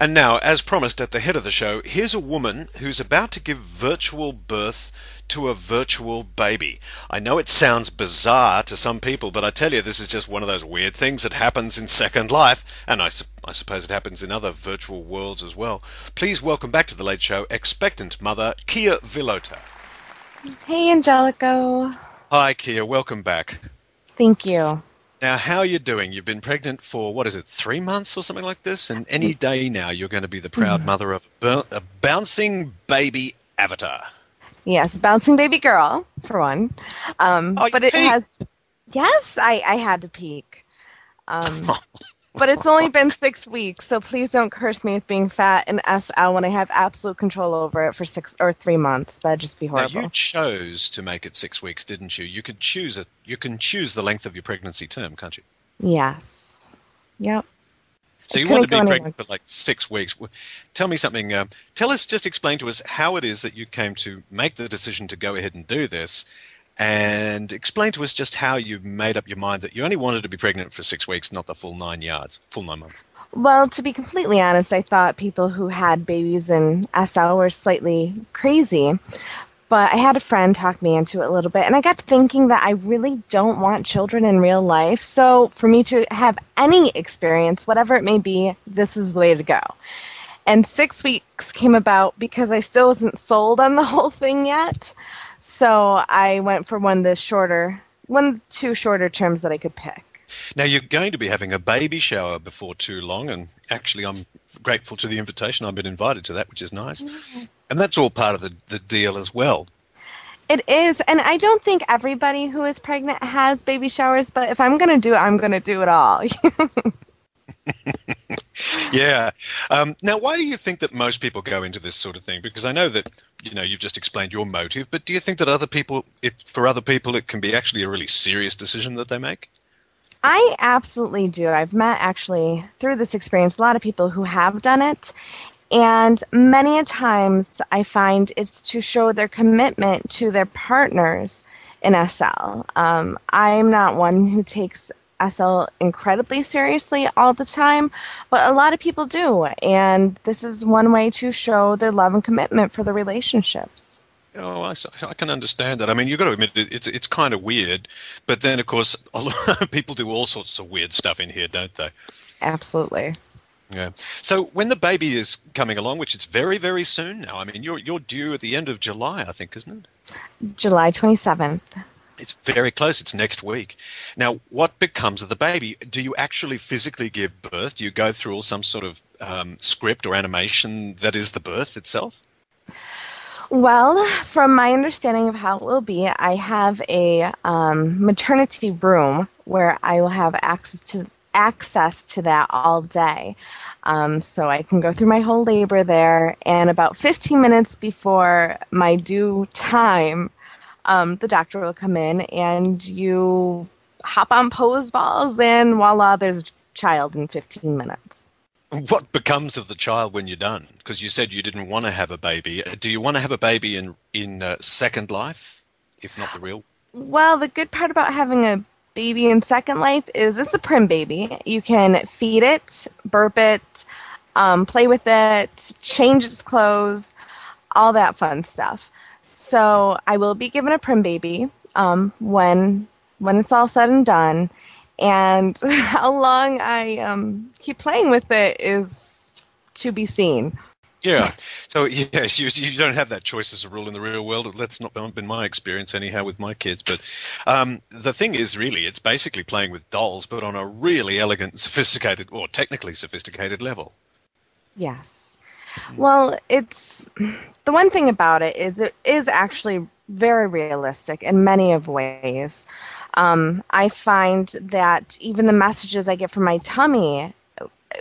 And now, as promised at the head of the show, here's a woman who's about to give virtual birth to a virtual baby. I know it sounds bizarre to some people, but I tell you, this is just one of those weird things that happens in Second Life, and I suppose it happens in other virtual worlds as well. Please welcome back to The Late Show, expectant mother, Kia Villota. Hey, Angelico. Hi, Kia. Welcome back. Thank you. Now, how are you doing? You've been pregnant for, 3 months or something like this? And any day now, you're going to be the proud mother of a bouncing baby avatar. Yes, bouncing baby girl, for one. But it peaked. has... Yes, I had to peak. But it's only been 6 weeks, so please don't curse me with being fat and SL when I have absolute control over it for 6 or 3 months. That'd just be horrible. Now, you chose to make it 6 weeks, didn't you? You could choose it. You can choose the length of your pregnancy term, can't you? Yes. Yep. So you want to be pregnant for like 6 weeks. Tell me something. Just explain to us how it is that you came to make the decision to go ahead and do this, and explain to us just how you made up your mind that you only wanted to be pregnant for 6 weeks, not the full 9 months. Well, to be completely honest, I thought people who had babies in SL were slightly crazy. But I had a friend talk me into it a little bit, and I got thinking that I really don't want children in real life. So for me to have any experience, whatever it may be, this is the way to go. And 6 weeks came about because I still wasn't sold on the whole thing yet. So I went for one of the two shorter terms that I could pick. Now, you're going to be having a baby shower before too long, and actually I'm grateful to the invitation. I've been invited to that, which is nice. Mm-hmm. And that's all part of the deal as well. It is, and I don't think everybody who is pregnant has baby showers, but if I'm going to do it, I'm going to do it all. Yeah. Now, why do you think that most people go into this sort of thing? Because I know that, you've just explained your motive, but do you think that for other people, it can be actually a really serious decision that they make? I absolutely do. I've met, actually, through this experience, a lot of people who have done it. And many a times I find it's to show their commitment to their partners in SL. I'm not one who takes SL incredibly seriously all the time, but a lot of people do. And this is one way to show their love and commitment for the relationships. Oh, I can understand that. I mean, you've got to admit it's kind of weird, but then, of course, a lot of people do all sorts of weird stuff in here, don't they? Absolutely. Yeah. So when the baby is coming along, which it's very, very soon now, I mean, you're due at the end of July, I think, isn't it? July 27th. It's very close. It's next week. Now, what becomes of the baby? Do you actually physically give birth? Do you go through some sort of script or animation that is the birth itself? Well, from my understanding of how it will be, I have a maternity room where I will have access to that all day. So I can go through my whole labor there, and about 15 minutes before my due time, the doctor will come in, and you hop on pose balls, and voila, there's a child in 15 minutes. What becomes of the child when you're done? Because you said you didn't want to have a baby. Do you want to have a baby in Second Life, if not the real? Well, the good part about having a baby in Second Life is it's a prim baby. You can feed it, burp it, play with it, change its clothes, all that fun stuff. So I will be given a prim baby when it's all said and done. And how long I keep playing with it is to be seen. Yeah. So, yes, you don't have that choice as a rule in the real world. That's not been my experience anyhow with my kids. But the thing is, really, it's basically playing with dolls, but on a really elegant, sophisticated, or technically sophisticated level. Yes. Well, the one thing about it is actually very realistic in many of ways. I find that even the messages I get from my tummy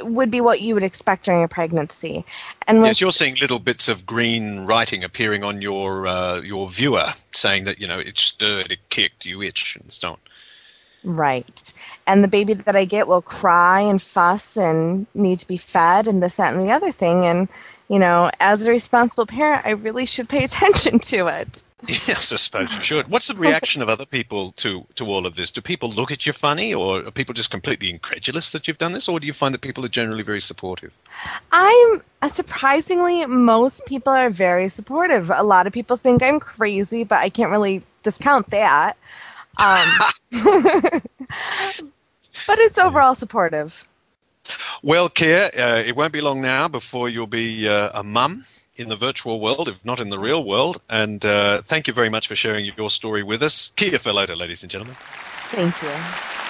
would be what you would expect during a pregnancy. And yes, you're seeing little bits of green writing appearing on your viewer saying that, it stirred, it kicked, you itch, and so on. Right. And the baby that I get will cry and fuss and need to be fed and this, that, and the other thing. And, as a responsible parent, I really should pay attention to it. Yes, I suppose you should. What's the reaction of other people to all of this? Do people look at you funny, or are people just completely incredulous that you've done this, or do you find that people are generally very supportive? I'm surprisingly, most people are very supportive. A lot of people think I'm crazy, but I can't really discount that. Um, but it's overall supportive. Well, Kia, it won't be long now before you'll be a mum in the virtual world, if not in the real world. And thank you very much for sharing your story with us. Kia for later, ladies and gentlemen. Thank you.